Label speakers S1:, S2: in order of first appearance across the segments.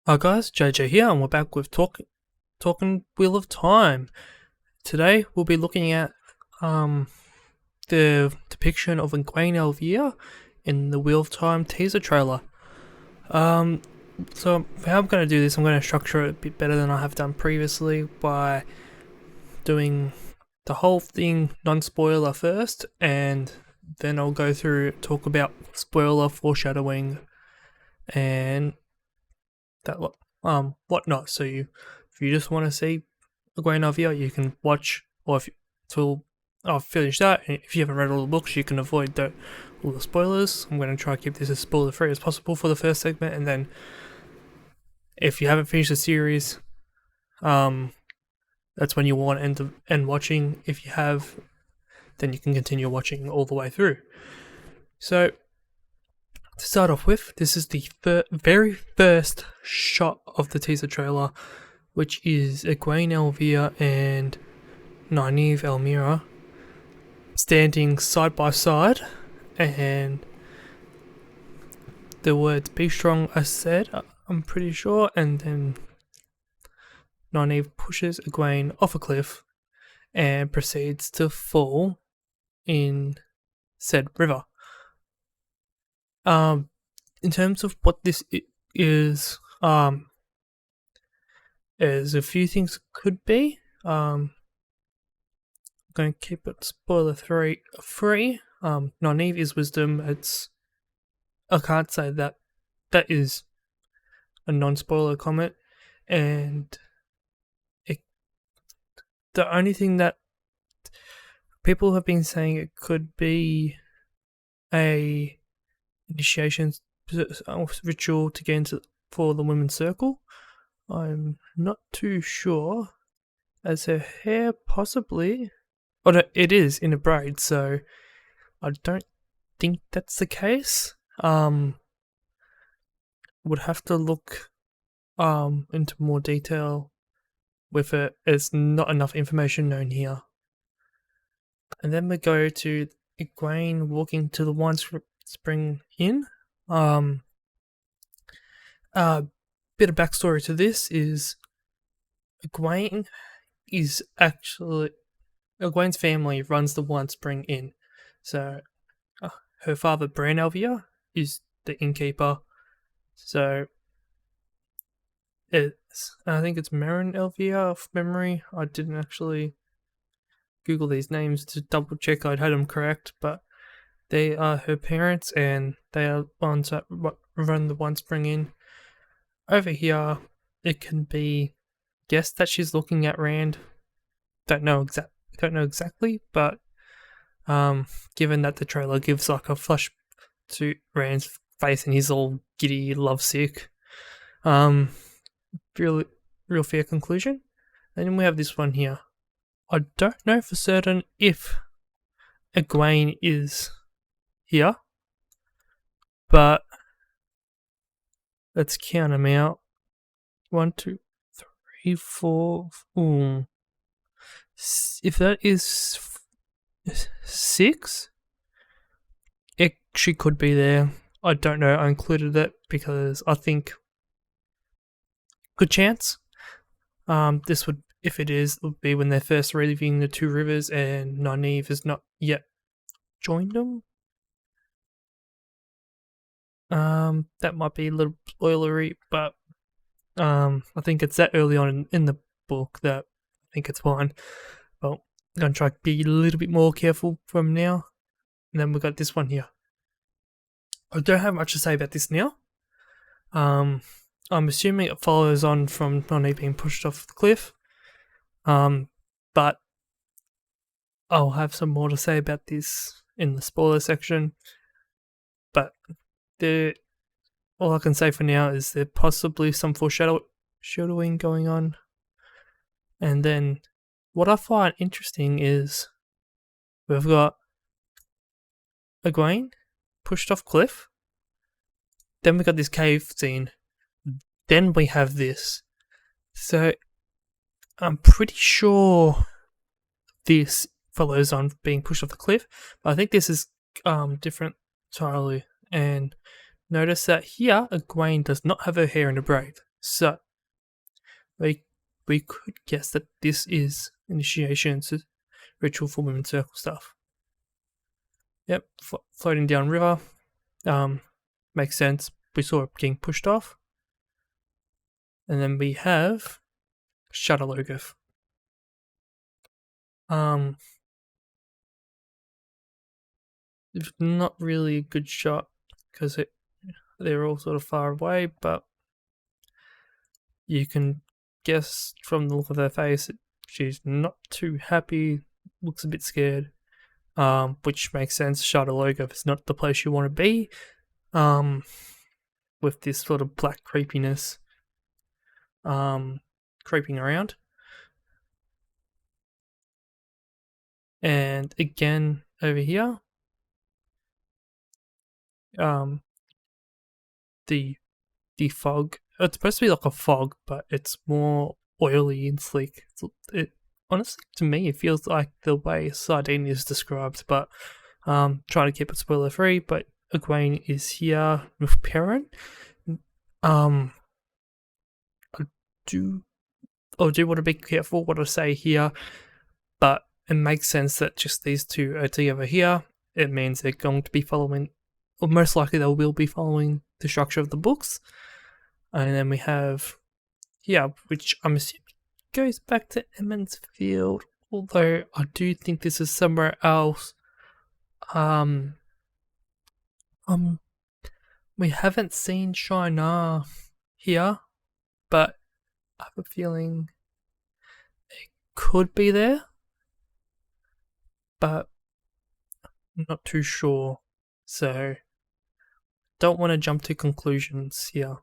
S1: Hi guys, JJ here, and we're back with talking Wheel of Time. Today we'll be looking at the depiction of Egwene Al'Vere in the Wheel of Time teaser trailer. So how I'm going to do this, I'm going to structure it a bit better than I have done previously by doing the whole thing non-spoiler first, and then I'll go through talk about spoiler, foreshadowing, and that whatnot. So if you just want to see Egwene Al'Vere, you can watch, or if till I've finished that. If you haven't read all the books, you can avoid all the spoilers. I'm going to try to keep this as spoiler free as possible for the first segment, and then if you haven't finished the series, that's when you want to end watching. If you have, then you can continue watching all the way through. So to start off with, this is the very first shot of the teaser trailer, which is Egwene Al'Vere and Nynaeve Almira standing side by side, and the words "be strong" are said, I'm pretty sure, and then Nynaeve pushes Egwene off a cliff and proceeds to fall in said river. In terms of what this is, there's a few things it could be. I'm going to keep it spoiler free. Nynaeve is wisdom. I can't say that is a non-spoiler comment, and the only thing that people have been saying it could be a initiation ritual to get into for the women's circle. I'm not too sure, as her hair possibly, oh no, it is in a braid, so I don't think that's the case. Would have to look into more detail with it. There's not enough information known here. And then we go to Egwene walking to the Wine Spring Inn. Bit of backstory to this is Egwene's family runs the Wine Spring Inn. So her father, Bran Al'Vere, is the innkeeper. So I think it's Marin Al'Vere off memory. I didn't actually Google these names to double check I'd had them correct, but they are her parents, and they are ones that run the One Spring Inn. Over here, it can be guessed that she's looking at Rand. Don't know exactly, but given that the trailer gives like a flash to Rand's face and he's all giddy, lovesick, real fair conclusion. And then we have this one here. I don't know for certain if Egwene is here, but let's count them out. 1, 2, 3, 4. Ooh. If that is 6, she could be there. I don't know. I included it because I think good chance. This would, if it is, would be when they're first leaving the two rivers and Nynaeve has not yet joined them. That might be a little spoilery, but I think it's that early on in the book that I think it's fine. Well, I'm gonna try to be a little bit more careful from now. And then we've got this one here. I don't have much to say about this now. I'm assuming it follows on from Nynaeve being pushed off the cliff. But I'll have some more to say about this in the spoiler section. But all I can say for now is there possibly some foreshadowing going on. And then what I find interesting is we've got Egwene pushed off cliff. Then we got this cave scene. Then we have this. So I'm pretty sure this follows on being pushed off the cliff, but I think this is different entirely. And notice that here Egwene does not have her hair in a braid. So we could guess that this is initiation ritual for women's circle stuff. Yep, floating down river. Makes sense. We saw it getting pushed off. And then we have Shadowlogos. It's not really a good shot because they're all sort of far away, but you can guess from the look of her face that she's not too happy, looks a bit scared, which makes sense. Shadowlogos is not the place you want to be, with this sort of black creepiness creeping around. And again, over here, the fog. It's supposed to be like a fog, but it's more oily and sleek. It honestly, to me, it feels like the way Sardine is described, but trying to keep it spoiler free. But Egwene is here with Perrin. I do want to be careful what I say here, but it makes sense that just these two are together here. It means they're going to be following, or most likely they will be following the structure of the books. And then we have here, which I'm assuming goes back to Emond's Field, although I do think this is somewhere else. We haven't seen Shinar here, but I have a feeling it could be there, but I'm not too sure. So don't want to jump to conclusions here.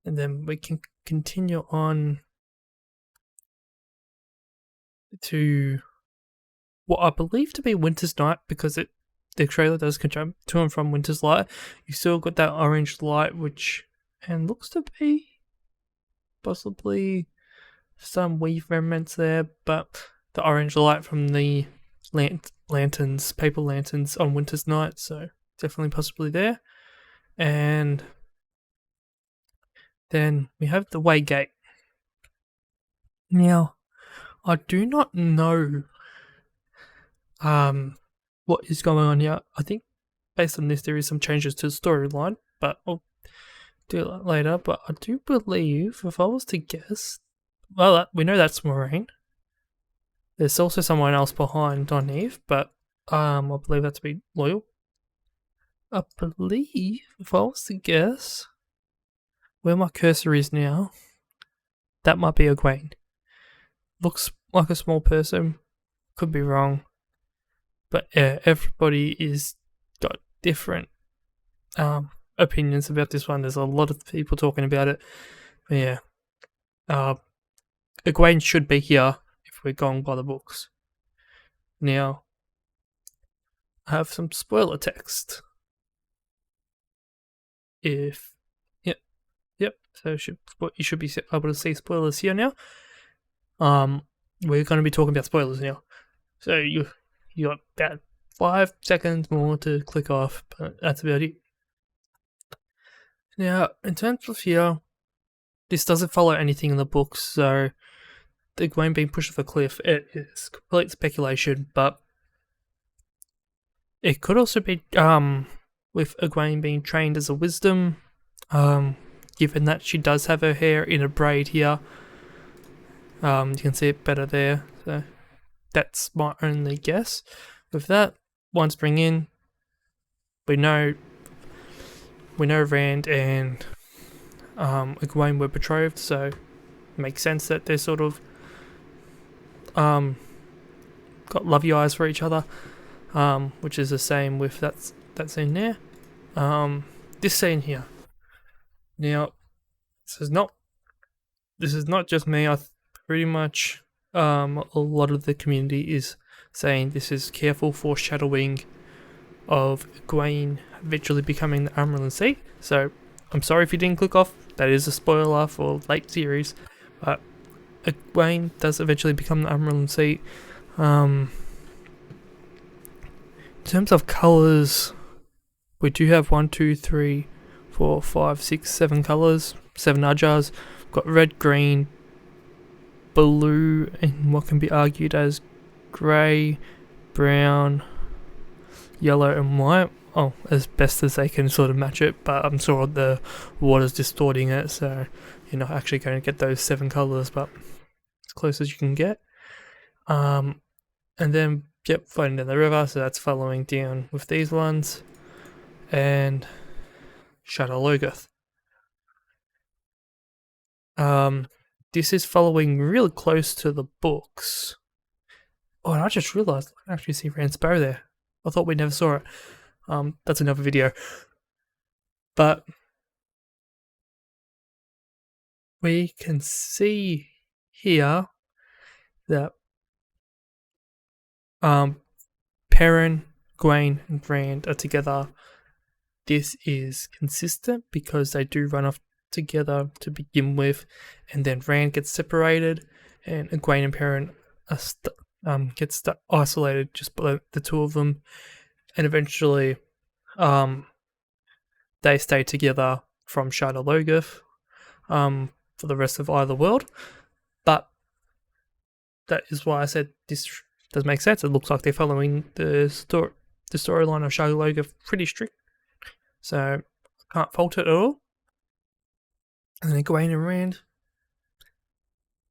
S1: And then we can continue on to what I believe to be Winter's Night, because the trailer does jump to and from Winter's Light. You still got that orange light, which looks to be possibly some weave remnants there, but the orange light from the lanterns, paper lanterns on Winter's Night, so definitely possibly there. And then we have the Waygate. Now, I do not know what is going on here. I think based on this there is some changes to the storyline, but I'll do that later. But I do believe, if I was to guess, well, we know that's Moraine. There's also someone else behind on Eve, but I believe that to be Loyal. I believe, if I was to guess, where my cursor is now, that might be Egwene. Looks like a small person, could be wrong, but yeah, everybody is got different opinions about this one. There's a lot of people talking about it, but yeah, Egwene should be here if we're going by the books. Now, I have some spoiler text. So you should be able to see spoilers here now. We're going to be talking about spoilers now. So you got about 5 seconds more to click off, but that's about it. Now, in terms of here, this doesn't follow anything in the books, so the Egwene being pushed off a cliff, it is complete speculation, but it could also be with Egwene being trained as a wisdom, given that she does have her hair in a braid here. You can see it better there, so that's my only guess. With that, one spring in, we know Rand and Egwene were betrothed, so it makes sense that they're sort of got lovey eyes for each other, which is the same with that scene there. This scene here. Now, this is not just me. I pretty much a lot of the community is saying this is careful foreshadowing of Egwene eventually becoming the Amyrlin Seat. So I'm sorry if you didn't click off. That is a spoiler for late series, but Egwene does eventually become the Amyrlin Seat. In terms of colours, we do have 1, 2, 3, 4, 5, 6, 7 colours, 7 Ajars. Got red, green, blue, and what can be argued as grey, brown, yellow, and white. Oh, as best as they can sort of match it, but I'm sure the water's distorting it, so you're not actually going to get those 7 colours, but as close as you can get. And then, floating down the river, so that's following down with these ones. And Shadow Logoth. This is following really close to the books. Oh, and I just realised I can actually see Rand's bow there. I thought we never saw it. That's another video. But we can see here that Perrin, Egwene, and Rand are together. This is consistent because they do run off together to begin with, and then Rand gets separated, and Egwene and Perrin gets isolated just by the two of them, and eventually they stay together from Shadow Logoth for the rest of either world. But that is why I said this does make sense. It looks like they're following the storyline of Shadow Logoth pretty strict, so I can't fault it at all. And then Egwene and Rand,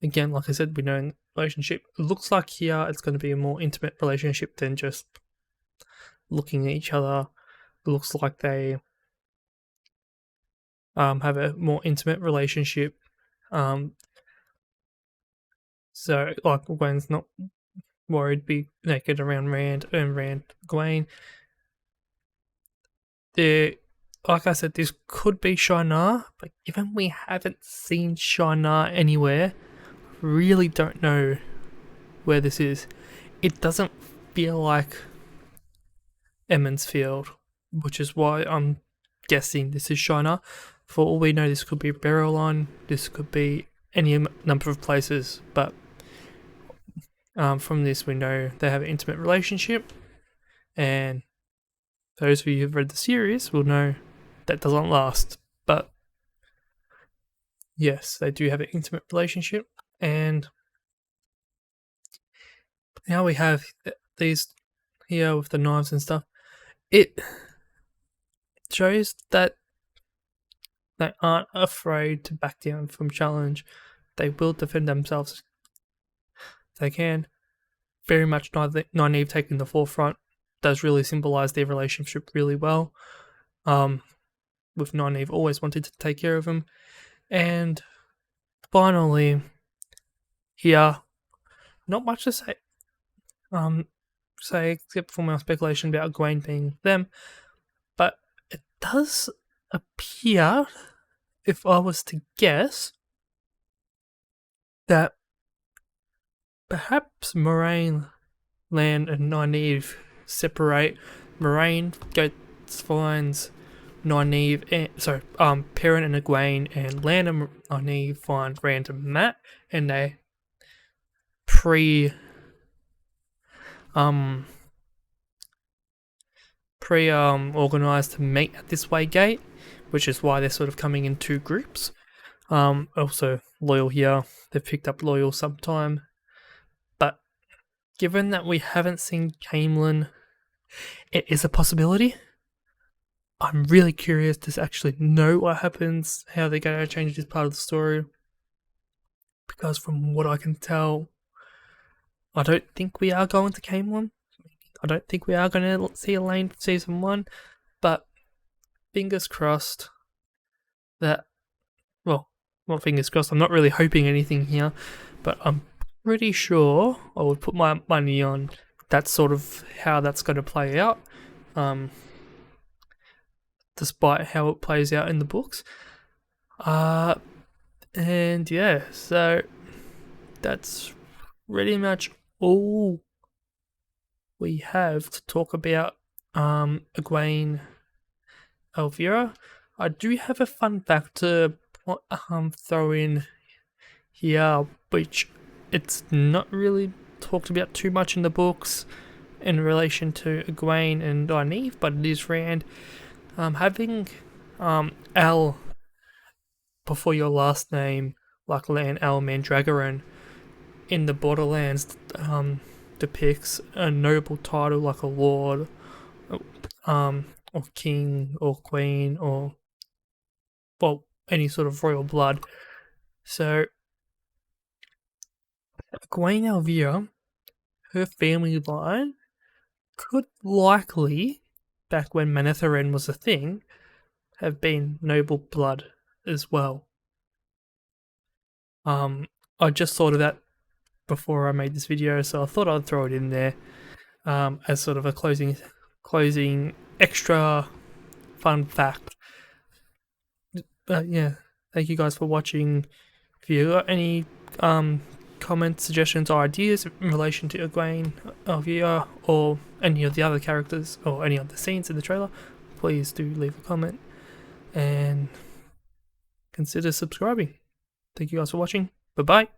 S1: again, like I said, we know in relationship. It looks like here it's going to be a more intimate relationship than just looking at each other. It looks like they have a more intimate relationship. So, like, Egwene's not worried to be naked around Rand, and Rand, Egwene. Like I said, this could be Shinar, but given we haven't seen Shinar anywhere, really don't know where this is. It doesn't feel like Emond's Field, which is why I'm guessing this is Shinar. For all we know, this could be Barrowline, this could be any number of places, but from this we know they have an intimate relationship, and those of you who've read the series will know that doesn't last, but yes, they do have an intimate relationship. And now we have these here with the knives and stuff. It shows that they aren't afraid to back down from challenge. They will defend themselves if they can. Very much Nynaeve taking the forefront does really symbolise their relationship really well. With Nynaeve always wanted to take care of him. And finally, here, not much to say. Except for my speculation about Egwene being them, but it does appear, if I was to guess, that perhaps Moraine, Lan, and Nynaeve separate. Moraine finds Nynaeve, Perrin and Egwene, and Lan and Nynaeve find Rand and Mat, and they organized to meet at this way gate, which is why they're sort of coming in two groups. Also Loyal here, they've picked up Loyal sometime, but given that we haven't seen Caemlyn, it is a possibility. I'm really curious to actually know what happens, how they're going to change this part of the story, because from what I can tell, I don't think we are going to Caemlyn. I don't think we are going to see Elaine for season 1, but fingers crossed that, well, not fingers crossed, I'm not really hoping anything here, but I'm pretty sure I would put my money on that's sort of how that's going to play out, despite how it plays out in the books. And yeah, so that's pretty much all we have to talk about Egwene Al'Vere. I do have a fun fact to throw in here, which it's not really talked about too much in the books in relation to Egwene and Nynaeve, but it is Rand. Having Al, before your last name, like Lan Al Mandragoran, in the Borderlands, depicts a noble title like a lord, or king, or queen, or, well, any sort of royal blood. So, Egwene Al'Vere, her family line could likely, back when Manetheren was a thing, have been noble blood as well. I just thought of that before I made this video, so I thought I'd throw it in there as sort of a closing extra fun fact. But yeah, thank you guys for watching. If you got any comments, suggestions, or ideas in relation to Egwene Al'Vere or any of the other characters or any of the scenes in the trailer, please do leave a comment and consider subscribing. Thank you guys for watching. Bye bye.